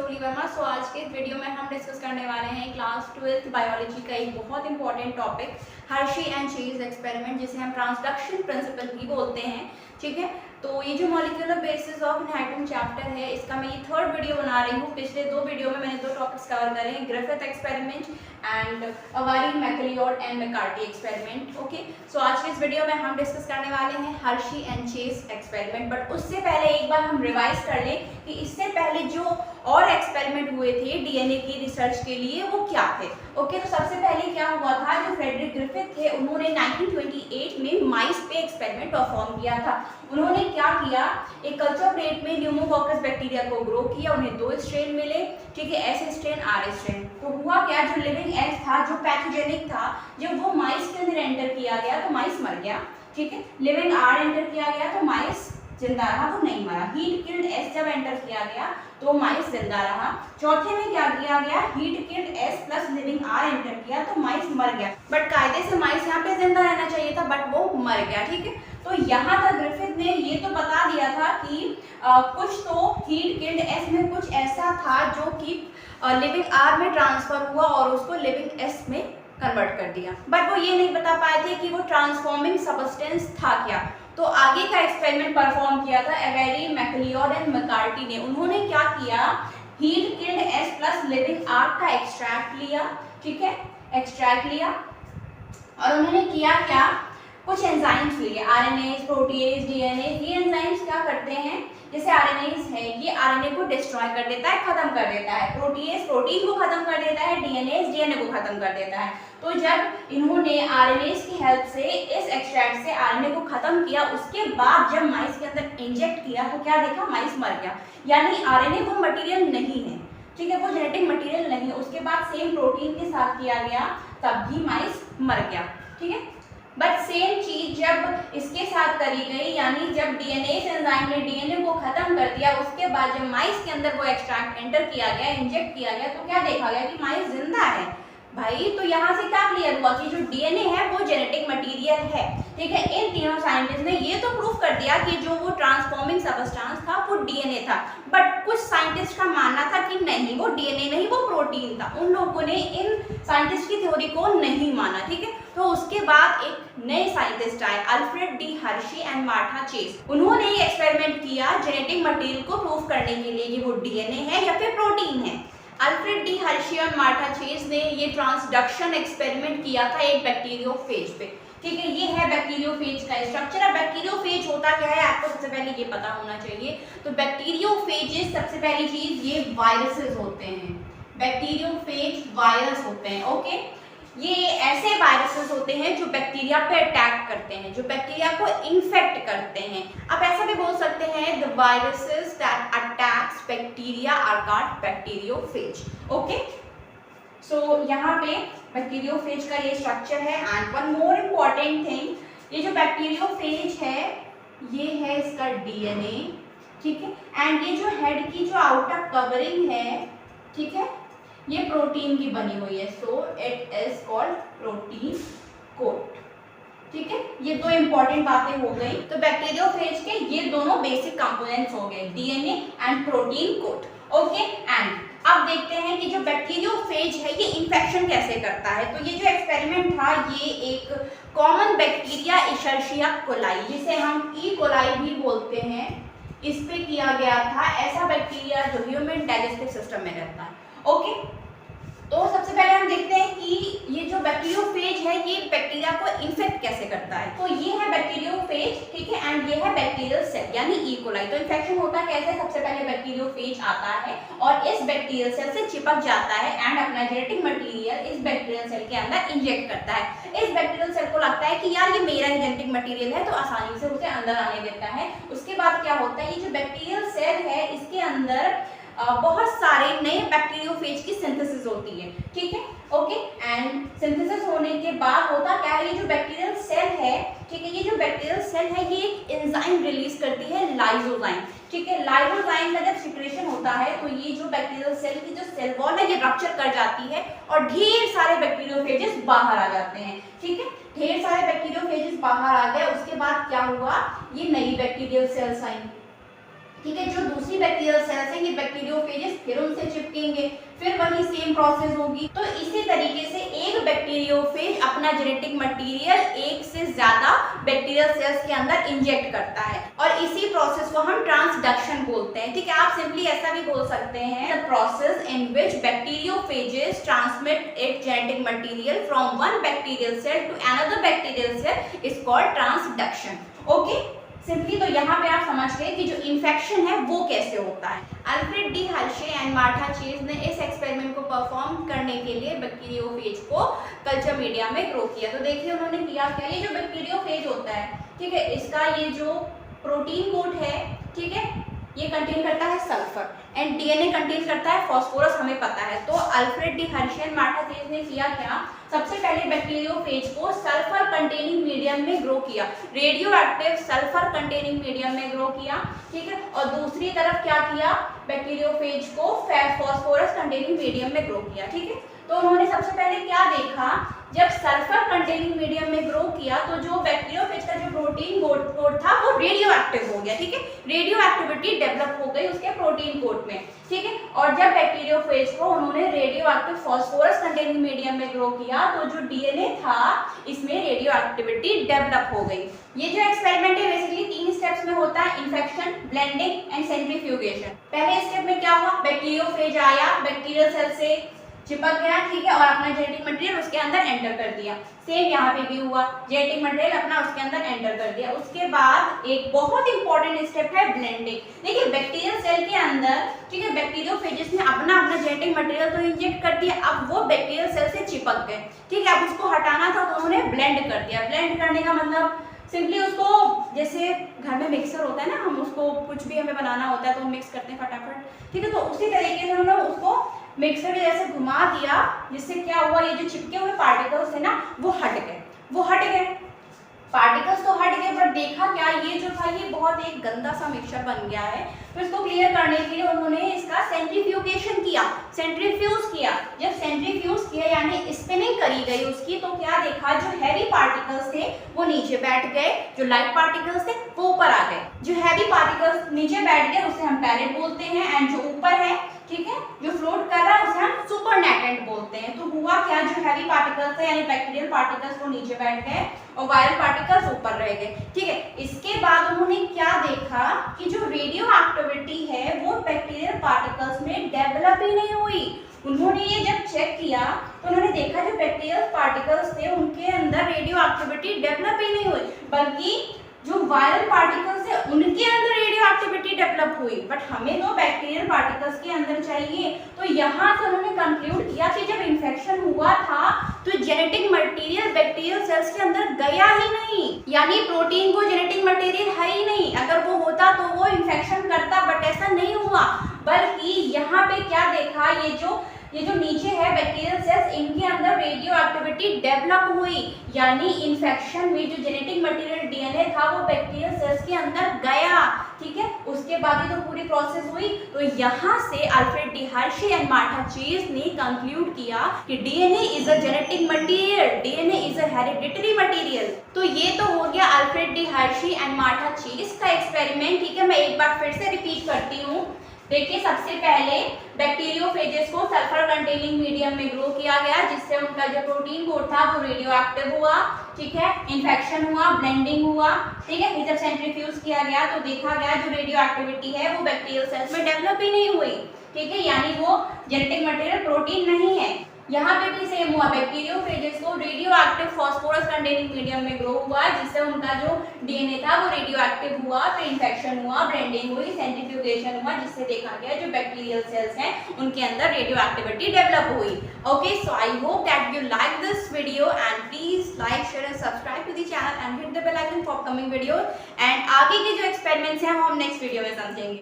सोगली वर्मा। सो आज के इस वीडियो में हम डिस्कस करने वाले हैं क्लास 12th बायोलॉजी का एक बहुत important topic Hershey and chase experiment, जिसे हम ट्रांसडक्शन प्रिंसिपल भी बोलते हैं। ठीक है, तो ये जो molecular basis of inheritance chapter है, इसका मैं ये थर्ड वीडियो बना रही हूँ। पिछले दो वीडियो में मैंने दो टॉपिक्स कवर करे हैं, Griffith experiment and Avery, MacLeod and McCarty experiment. Okay, so आज के इस वीडियो में हम डिस्कस करने वाले हैं Hershey and chase experiment. But उससे पहले एक बार हम रिवाइज कर लें कि इससे पहले जो और एक्सपेरिमेंट हुए थे डीएनए की रिसर्च के लिए वो क्या थे। ओके, तो सबसे पहले क्या हुआ था, जो फ्रेडरिक ग्रिफिथ थे उन्होंने 1928 में माइस पे एक्सपेरिमेंट परफॉर्म किया था। उन्होंने क्या किया, एक कल्चर प्लेट में न्यूमोकॉकस बैक्टीरिया को ग्रो किया। उन्हें दो स्ट्रेन मिले, ठीक है, एस स्ट्रेन आर स्ट्रेन। तो हुआ क्या, जो लिविंग एस था, जो पैथोजेनिक था, जब वो माइस के अंदर एंटर किया गया तो माइस मर गया। ठीक है, लिविंग आर एंटर किया गया तो माइस जिंदा रहा, वो नहीं मरा। हीट किल्ड एस जब एंटर किया गया तो माइस जिंदा रहा। चौथे में क्या किया गया, heat killed S plus living R enter किया तो माइस मर गया। बट कायदे से माइस यहाँ पे जिंदा रहना चाहिए था, बट वो मर गया। ठीक है, तो यहाँ तक ग्रिफिथ ने ये तो बता दिया था कि कुछ तो हीट किल्ड एस में कुछ ऐसा था जो कि लिविंग आर में ट्रांसफर हुआ और उसको लिविंग एस में कन्वर्ट कर दिया। बट वो ये नहीं बता पाए थे कि वो ट्रांसफॉर्मिंग सब्सटेंस था क्या। तो आगे का एक्सपेरिमेंट परफॉर्म किया था एवेरी, मैकलियोड एंड मैकार्टी ने। उन्होंने क्या किया, heat killed S plus living R का एक्सट्रैक्ट लिया। ठीक है, एक्सट्रैक्ट लिया और उन्होंने किया क्या, कुछ एंजाइम्स लिए, आरएनएज, प्रोटीएज, डीएनएज। ये एंजाइम्स क्या करते हैं, जैसे आरएनएज है, ये आरएनए को डिस्ट्रॉय कर देता है, खत्म कर देता है। प्रोटीएज प्रोटीन को खत्म कर देता है, डीएनएज डीएनए को खत्म कर देता है। तो जब इन्होंने आरएनएज की हेल्प से इस एक्सट्रैक्ट से आरएनए को खत्म किया, उसके बाद जब माइस के अंदर इंजेक्ट किया तो क्या देखा, माइस मर गया। यानी आरएनए वो मटेरियल नहीं है, ठीक है, वो जेनेटिक मटेरियल नहीं है। उसके बाद सेम प्रोटीन के साथ किया गया, तब भी माइस मर गया। ठीक है, बट सेम चीज जब इसके साथ करी गई, यानी जब डीएनए एंजाइम ने डीएनए को खत्म कर दिया, उसके बाद जब माइस के अंदर वो एक्सट्रैक्ट एंटर किया गया, इंजेक्ट किया गया, तो क्या देखा गया कि माइस जिंदा है भाई। तो यहाँ से क्या क्लियर हुआ कि जो डीएनए है वो जेनेटिक मटेरियल है। ठीक है, इन तीनों साइंटिस्ट ने ये तो प्रूव कर दिया कि जो वो ट्रांसफॉर्मिंग सब्सटेंस था वो डीएनए था। बट कुछ साइंटिस्ट का मानना था कि नहीं, वो डीएनए नहीं, वो प्रोटीन था। उन लोगों ने इन साइंटिस्ट की थ्योरी को नहीं माना। ठीक है, तो उसके बाद एक नए साइंटिस्ट आए, Alfred D Hershey and Martha chase. उन्होंने ये एक्सपेरिमेंट किया जेनेटिक मटेरियल को प्रूव करने के लिए कि वो डीएनए है या फिर प्रोटीन है। अल्फ्रेड डी हर्शी और मार्था चेज ने ये ट्रांसडक्शन एक्सपेरिमेंट किया था एक बैक्टीरियोफेज पे। ठीक है, ये है बैक्टीरियोफेज का स्ट्रक्चर। अब बैक्टीरियोफेज होता क्या है, आपको सबसे पहले ये पता होना चाहिए। तो बैक्टीरियोफेजेस, सबसे पहली चीज, ये वायरसेस होते हैं। बैक्टीरियोफेज वायरस होते हैं। ओके, ये ऐसे वायरसेस होते हैं जो बैक्टीरिया पे अटैक करते हैं, जो बैक्टीरिया को इन्फेक्ट करते हैं। आप ऐसा भी बोल सकते हैं, the viruses that attacks bacteria are called bacteriophage. Okay, so यहाँ पे बैक्टीरियोफेज का ये स्ट्रक्चर है। And one more important thing, ये जो बैक्टीरियोफेज है ये है इसका डीएनए। ठीक है, एंड ये जो हेड की जो आउटर कवरिंग है, ठीक है, ये प्रोटीन की बनी हुई है। So it is called protein coat. ठीक है, ये दो इंपॉर्टेंट बातें हो गई। तो बैक्टीरियोफेज के ये दोनों बेसिक कंपोनेंट्स हो गए, DNA and protein coat. Okay, and अब देखते हैं कि जो बैक्टीरियोफेज है ये इन्फेक्शन कैसे करता है। तो ये जो एक्सपेरिमेंट था, ये एक कॉमन बैक्टीरिया इशर्शिया कोलाई, जिसे हम ई कोलाई भी बोलते हैं, इस पे किया गया था। ऐसा बैक्टीरिया जो ह्यूमन डाइजेस्टिव सिस्टम में रहता है। ओके, तो सबसे पहले हम देखते हैं कि ये जो बैक्टीरियोफेज है ये बैक्टीरिया को इन्फेक्ट कैसे करता है। तो ये है बैक्टीरियोफेज, ठीक है, एंड ये है बैक्टीरियल सेल यानी ई कोलाई। तो इन्फेक्शन होता कैसे, सबसे पहले बैक्टीरियोफेज आता है और इस बैक्टीरियल सेल से चिपक जाता है एंड अपना जेनेटिक मटेरियल इस बैक्टीरियल सेल के अंदर इंजेक्ट करता है। इस बैक्टीरियल सेल को लगता है कि यार ये मेरा ही जेनेटिक मटेरियल है, तो आसानी से उसे अंदर आने देता है। उसके बाद क्या होता है, ये जो बैक्टीरियल सेल है इसके अंदर बहुत सारे नए बैक्टीरियोफेज की सिंथेसिस होती है। ठीक है, ओके, एंड सिंथेसिस होने के बाद होता क्या है, ये जो बैक्टीरियल सेल है, ठीक है, ये जो बैक्टीरियल सेल है ये एक एंजाइम रिलीज करती है, लाइसोजाइम। ठीक है, लाइसोजाइम का जब सिक्रेशन होता है तो ये जो बैक्टीरियल सेल की जो सेल वॉल है ये रप्चर कर जाती है और ढेर सारे बैक्टीरियोफेजेस बाहर आ जाते हैं। ठीक है, ढेर सारे बैक्टीरियोफेजेस बाहर आ गए। उसके बाद क्या हुआ, ये नई बैक्टीरियल सेल्स आई। ठीक है। जो दूसरी बैक्टीरियल सेल्स हैं ये बैक्टीरियोफेजेस फिर उनसे चिपकेंगे, फिर वही सेम प्रोसेस होगी। तो इसी तरीके से एक बैक्टीरियोफेज अपना जेनेटिक मटेरियल एक से ज्यादा बैक्टीरियल सेल्स के अंदर इंजेक्ट करता है और इसी प्रोसेस को हम ट्रांसडक्शन बोलते हैं। ठीक है, आप सिंपली ऐसा भी बोल सकते हैं, the process in which bacteriophages transmit its genetic material from one bacterial cell to another bacterial cell is called transduction. Okay, simply तो यहाँ पे आप समझ गए कि जो इन्फेक्शन है वो कैसे होता है। Alfred D Hershey and Martha chase ने इस एक्सपेरिमेंट को परफॉर्म करने के लिए बैक्टीरियोफेज को कल्चर मीडिया में ग्रो किया। तो देखिए उन्होंने किया क्या, ये जो बैक्टीरियोफेज होता है, ठीक है, इसका ये जो प्रोटीन कोट है, ठीक है, ये कंटेन करता है सल्फर एंड डीएनए कंटेन करता है फास्फोरस, हमें पता है। तो Alfred D Hershey and Martha chase ने किया क्या, सबसे पहले बैक्टीरियोफेज को सल्फर कंटेनिंग मीडियम में ग्रो किया, radio active sulphur containing medium में ग्रो किया, ठीक है। और दूसरी तरफ क्या किया, बैक्टीरियोफेज को फास्फोरस कंटेनिंग मीडियम में ग्रो किया, ठीक है। तो उन्होंने सबसे पहले क्या देखा, जब सल्फर कंटेनिंग मीडियम में ग्रो किया तो जो बैक्टीरियोफेज का जो प्रोटीन कोड था वो रेडियो एक्टिव हो गया, ठीक है, रेडियो एक्टिविटी डेवलप हो गई उसके प्रोटीन कोड में, ठीक है। और जब बैक्टीरियोफेज को उन्होंने radio active phosphorus containing medium में ग्रो किया तो जो डीएनए था इसमें रेडियो एक्टिविटी डेवलप हो गई। ये जो एक्सपेरिमेंट है बेसिकली 3 स्टेप्स में होता है, इन्फेक्शन, ब्लेंडिंग एंड सेंट्रीफ्यूगेशन। पहले स्टेप में क्या हुआ, बैक्टीरियोफेज आया, बैक्टीरियल सेल से चिपक गया, ठीक है, और अपना जेनेटिक मटेरियल उसके अंदर एंटर कर दिया। सेम यहाँ पे भी हुआ, जेनेटिक मटेरियल अपना उसके अंदर एंटर कर दिया। उसके बाद एक बहुत इंपॉर्टेंट स्टेप है ब्लेंडिंग। देखिए बैक्टीरियल सेल के अंदर, ठीक है, बैक्टीरियोफेजेस ने अपना जेनेटिक मटेरियल तो इंजेक्ट कर दिया, अब वो बैक्टीरियल सेल से चिपक गए, ठीक है, अब उसको हटाना था तो उन्होंने ब्लेंड कर दिया। ब्लेंड करने का मतलब सिंपली उसको, जैसे घर में मिक्सर होता है ना, हम उसको कुछ भी हमें बनाना होता है तो हम मिक्स करते हैं फटाफट, ठीक है, तो उसी तरीके से उन्होंने उसको मिक्सर के जैसे घुमा दिया, जिससे क्या हुआ, ये जो चिपके हुए पार्टिकल्स थे ना वो हट गए, पार्टिकल्स तो हट गए, बट देखा क्या, ये जो था ये बहुत एक गंदा सा मिक्सचर बन गया है। तो इसको क्लियर करने के लिए उन्होंने इसका सेंट्रीफ्यूगेशन किया, सेंट्रीफ्यूज किया। जब सेंट्रीफ्यूज किया यानी स्पिनिंग करी गई उसकी, तो क्या देखा, जो हैवी पार्टिकल्स थे वो नीचे बैठ गए, जो लाइट पार्टिकल्स थे वो ऊपर आ गए। जो हैवी पार्टिकल्स नीचे बैठ गए उसे हम पैरेट बोलते हैं, एंड जो ऊपर है, ठीक है, जो फ्लोट कर रहा है उसे हम सुपरनेटेंट बोलते हैं। तो हुआ क्या, जो हैवी पार्टिकल्स थे यानी बैक्टीरियल पार्टिकल्स वो नीचे बैठ गए और वायरल पार्टिकल्स ऊपर रह गए, ठीक है। इसके बाद उन्होंने क्या देखा कि जो रेडियो एक्टिविटी है वो बैक्टीरियल पार्टिकल्स में डेवलप ही नहीं हुई। उन्होंने ये जब चेक किया तो उन्होंने देखा जो बैक्टीरियल पार्टिकल्स थे उनके अंदर रेडियो एक्टिविटी डेवलप ही नहीं हुई, बल्कि जो वायरल पार्टिकल्स है उनके अंदर रेडियो एक्टिविटी डेवलप हुई, बट हमें तो बैक्टीरियल पार्टिकल्स के अंदर चाहिए। तो यहाँ से उन्होंने कंक्लूड किया कि जब इन्फेक्शन हुआ था तो जेनेटिक मटेरियल बैक्टीरियल सेल्स के अंदर गया ही नहीं, यानी प्रोटीन को जेनेटिक मटेरियल है ही नहीं। अगर वो होता तो वो इन्फेक्शन करता, बट ऐसा नहीं हुआ, बल्कि यहाँ पे क्या देखा, ये जो नीचे है बैक्टीरियल सेल्स, इनके अंदर रेडियो एक्टिविटी डेवलप हुई, यानी इन्फेक्शन में जो जेनेटिक मटेरियल डीएनए था वो बैक्टीरियल सेल्स के अंदर गया, ठीक है। उसके बाद ही तो पूरी प्रोसेस हुई। तो यहाँ से Alfred D Hershey and Martha chase ने कंक्लूड किया कि DNA is a genetic material, DNA is a hereditary material. तो ये तो हो गया Alfred D Hershey and Martha chase का एक्सपेरिमेंट, ठीक है। मैं एक बार फिर से रिपीट करती हूँ। देखिए सबसे पहले बैक्टीरियोफेजेस को सल्फर कंटेनिंग मीडियम में ग्रो किया गया, जिससे उनका जो प्रोटीन कोड था वो रेडियो एक्टिव हुआ, ठीक है, इन्फेक्शन हुआ, ब्लेंडिंग हुआ, ठीक है। फिर जब सेंट्रीफ्यूज किया गया तो देखा गया जो रेडियो एक्टिविटी है वो बैक्टीरियल सेल्स में डेवलप ही नहीं हुई, ठीक है, यानी वो जेनेटिक मटेरियल प्रोटीन नहीं है। यहाँ पे भी सेम हुआ, बैक्टीरियोफेजेस को radio active phosphorus containing medium में ग्रो हुआ, जिससे उनका जो डीएनए था वो रेडियो एक्टिव हुआ, फिर इन्फेक्शन हुआ, ब्लेंडिंग हुई, सेंट्रीफ्यूगेशन हुआ, जिससे देखा गया जो बैक्टीरियल सेल्स हैं उनके अंदर रेडियो एक्टिविटी डेवलप हुई। Okay, so I hope that you like this video and please like, share and subscribe to the channel and hit the bell icon for upcoming video. And आगे के जो experiments हैं वो हम next video में समझेंगे।